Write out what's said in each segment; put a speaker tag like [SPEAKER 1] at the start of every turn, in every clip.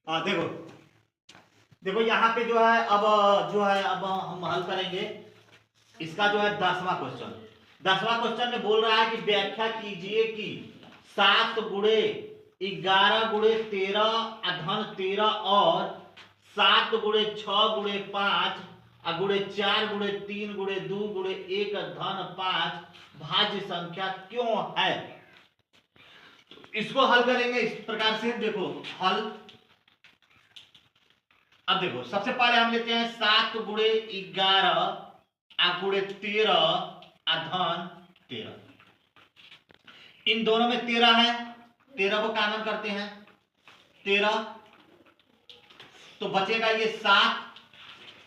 [SPEAKER 1] हाँ देखो, देखो यहाँ पे जो है अब, जो है अब हम हल करेंगे इसका जो है 10वां क्वेश्चन। 10वां क्वेश्चन में बोल रहा है कि व्याख्या कीजिए कि 7 गुणे 11 गुणे 13 धन 13 और 7 गुणे 6 गुणे 5 गुणे 4 गुणे 3 गुणे 2 गुणे 1 धन 5 भाज्य संख्या क्यों है। इसको हल करेंगे इस प्रकार से। देखो हल, अब देखो सबसे पहले हम लेते हैं 7 गुणे 11 गुणे 13 धन 13। इन दोनों में 13 है, 13 को कॉमन करते हैं 13, तो बचेगा ये 7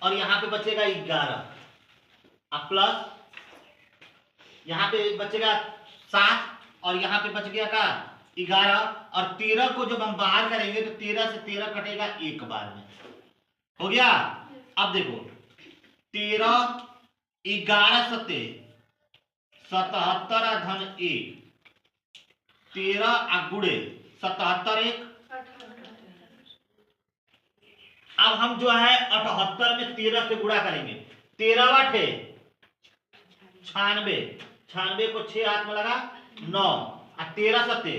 [SPEAKER 1] और यहां पे बचेगा 11 प्लस यहां पे बचेगा 7 और यहां पे बच गया का 11 और 13 को जब हम बाहर करेंगे तो 13 से 13 कटेगा एक बार में, हो गया। अब देखो 13 11 सते 77 धन 1, 13 गुणे 77 1। अब हम जो है 78 में 13 से गुणा करेंगे, 13 वाटे 96, 96 को 6 हाथ में लगा 9 और 13 सते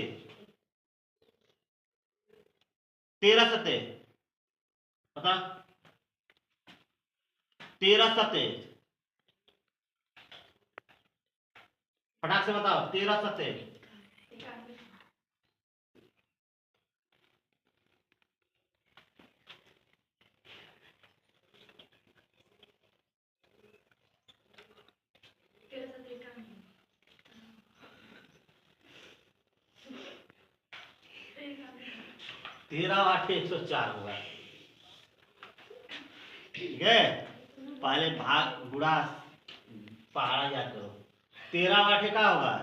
[SPEAKER 1] 13 सते बता 13 सते फटाक से बताओ 13 सते 13 8 104 होगा, ठीक है। पहले भाग गुणा पहाड़ा याद करो, 13 8 का होगा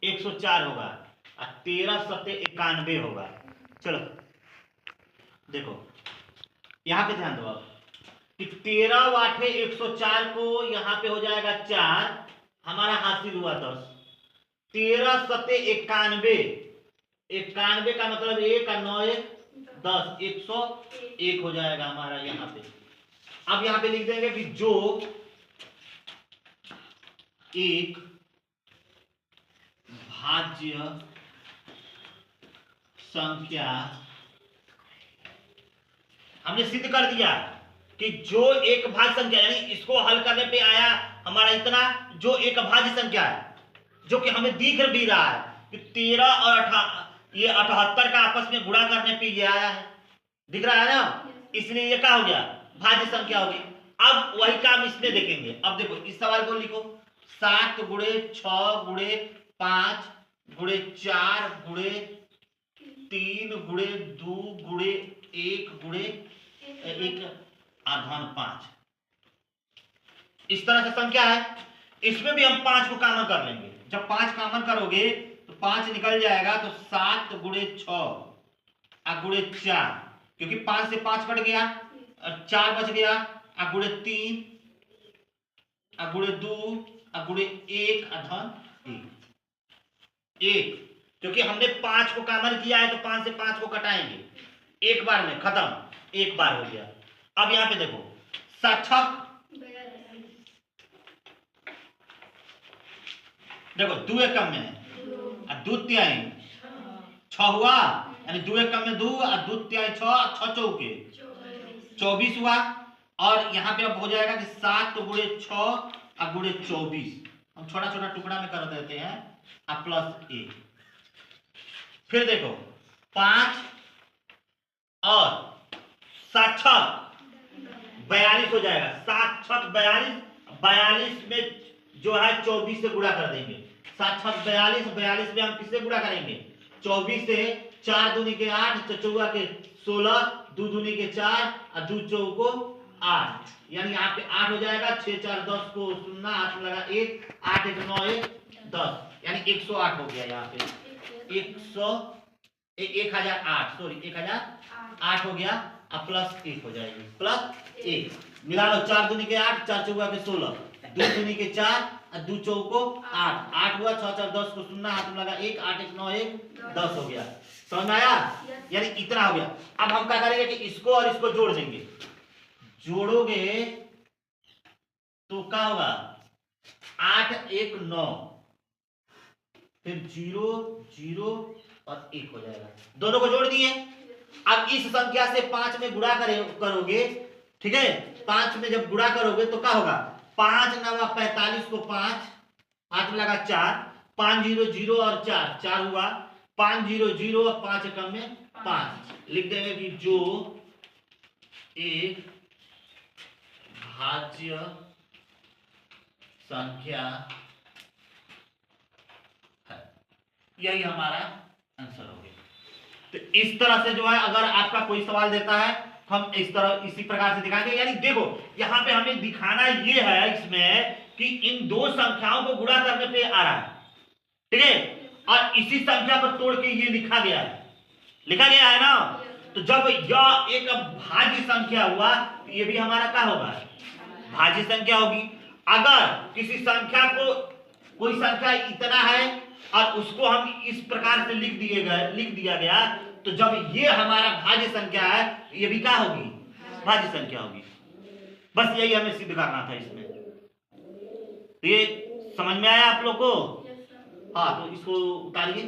[SPEAKER 1] 104 होगा और 13 सत्ते 91 होगा। चलो देखो यहाँ पे ध्यान दो आप कि 13 वाटे 104 को यहाँ पे हो जाएगा 4, हमारा हासिल हुआ 10, 13 सत्ते 91, 91 का मतलब 1 और 9 1 10, 101 हो जाएगा हमारा यहाँ पे। अब यहाँ पे लिख देंगे कि जो एक भाज्य संख्या, हमने सिद्ध कर दिया कि जो एक भाज्य संख्या, यानी इसको हल करने पे आया हमारा इतना, जो एक भाज्य संख्या है जो कि हमें दिख भी रहा है कि 13 और 78 का आपस में गुणा करने पे ये आया है, दिख रहा है ना, इसलिए ये क्या हो गया भाज्य संख्या हो गई। अब वही काम इसमें देखेंगे। अब देखो इस सवाल को लिखो 7 गुणे 6 गुणे 5 गुणे 4 गुणे 3 गुणे 2 गुणे 1 गुणे 1 धन 5, इस तरह से संख्या है। इसमें भी हम 5 को कॉमन कर लेंगे। जब 5 कॉमन करोगे तो 5 निकल जाएगा, तो 7 गुणे 6 गुणे 4, क्योंकि 5 से 5 कट गया और 4 बच गया, गुणे 3 गुणे 2 गुणे 1 धन 1, क्योंकि हमने 5 को कॉमन किया है तो 5 से 5 को कटाएंगे एक बार में, खत्म, एक बार हो गया। अब यहां पे देखो सार्थक, देखो 2 एकम में है, 2 तिहाई 6 हुआ, यानी 2 एकम में 2 और 2 तिहाई 6, 6 चौके 24 हुआ। और यहाँ पे अब हो जाएगा कि 7 गुणे 6 गुणे 24, हम छोटा छोटा टुकड़ा में कर देते हैं, प्लस 1। फिर देखो 5 और 7 छक 42 हो जाएगा, 7 छक 42, 42 में जो है 24 से गुणा कर देंगे, 7 छक 42, 42 में हम किससे गुणा करेंगे 24 से, 4 दूनी के 8, चौचौगा के 16, 2 दूनी के 4 और 2 चौको 8, यानी यहाँ पे 8 हो जाएगा, 6 4 10 को 0 8 में लगा 1, 8 1 9 1 10, यानी 108 हो गया। यहाँ पे 1008 सॉरी 1008 हो गया, अब प्लस 1 हो जाएगी, प्लस 1 मिला लो, 4 दूनी के 8, 4 चौका के 16, 2 दूनी के 4 दो चौको 8, 8 हुआ, 6 4 10 को शून्य हाथ में लगा 1, 8 1 9 1 10 हो गया। समझ में आया? यानी इतना हो गया। अब हम क्या करेंगे कि इसको और इसको जोड़ देंगे। जोड़ोगे तो क्या होगा? 8 1 9, फिर 0 0 और 1 हो जाएगा। दोनों को जोड़ दिए। अब इस संख्या से 5 में गुणा करोगे, ठीक है? 5 में जब गुणा करोगे तो क्या होगा? 5 9 45 को 5 हाथ में लगा 4, 5 0 0 और 4 4 हुआ, 5 0 0 और 5 एकम में 5। लिख देंगे कि जो एक भाज्य संख्या है। यही हमारा आंसर हो गया। तो इस तरह से जो है, अगर आपका कोई सवाल देता है तो हम इस तरह इसी प्रकार से दिखाएंगे। यानी देखो यहां पे हमें दिखाना ये है इसमें कि इन दो संख्याओं को गुणा करने पे आ रहा है, ठीक है? और इसी संख्या पर तोड़ के ये लिखा गया है ना। तो जब यह एक भाज्य संख्या हुआ तो ये भी हमारा क्या होगा? भाज्य संख्या होगी। अगर किसी संख्या को, कोई संख्या इतना है और उसको हम इस प्रकार से लिख दिया गया, तो जब ये हमारा भाज्य संख्या है ये भी क्या होगी? भाज्य संख्या होगी। बस यही हमें सिद्ध करना था इसमें। तो ये समझ में आया आप लोग को? हाँ, तो इसको उतारिए।